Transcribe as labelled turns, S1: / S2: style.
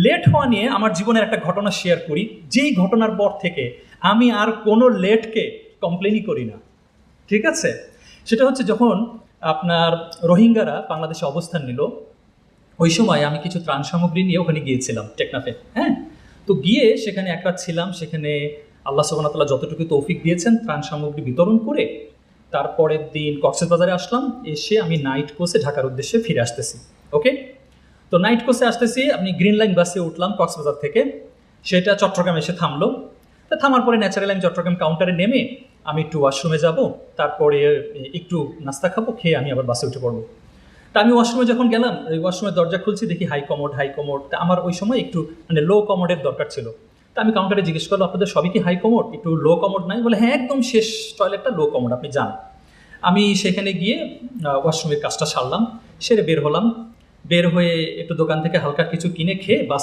S1: Late হওয়া নিয়ে আমার জীবনের একটা ঘটনা শেয়ার করি, যেই ঘটনার পর থেকে আমি আর কোনো লেটকে কমপ্লেনই করি না। ঠিক আছে? সেটা হচ্ছে যখন আপনার রোহিঙ্গারা বাংলাদেশে অবস্থান নিল, ওই সময় আমি কিছু ত্রাণ সামগ্রী নিয়ে ওখানে গিয়েছিলাম টেকনাফে। হ্যাঁ, তো গিয়ে সেখানে এক রাত ছিলাম। সেখানে আল্লাহ সুবহানাহু ওয়া তাআলা যতটুকু তৌফিক দিয়েছেন ত্রাণ সামগ্রী বিতরণ করে তারপরের দিন কক্সবাজারে আসলাম। এসে আমি নাইট কোচে ঢাকার উদ্দেশ্যে ফিরে আসতেছি। ওকে, তো নাইট কোচে আসতেছি, আমি গ্রিন লাইন বাসে উঠলাম কক্সবাজার থেকে। সেটা চট্টগ্রাম এসে থামলো। তা থামার পরে ন্যাচারালি আমি চট্টগ্রাম কাউন্টারে নেমে আমি একটু ওয়াশরুমে যাব, তারপরে একটু নাস্তা খাবো, খেয়ে আমি আবার বাসে উঠে পড়বো। তা আমি ওয়াশরুমে যখন গেলাম, ওই ওয়াশরুমের দরজা খুলছি, দেখি হাই কমোড হাই কমোড। তা আমার ওই সময় একটু মানে লো কমোডের দরকার ছিল। তা আমি কাউন্টারে জিজ্ঞেস করলাম, আপনাদের সবই কি হাই কমোড, একটু লো কমোড নাই? বলে হ্যাঁ, একদম শেষ টয়লেটটা লো কমোড, আপনি যান। আমি সেখানে গিয়ে ওয়াশরুমের কাজটা সারলাম, সেরে বের হলাম। বের হয়ে একটু দোকান থেকে হালকা কিছু কিনে খেয়ে বাস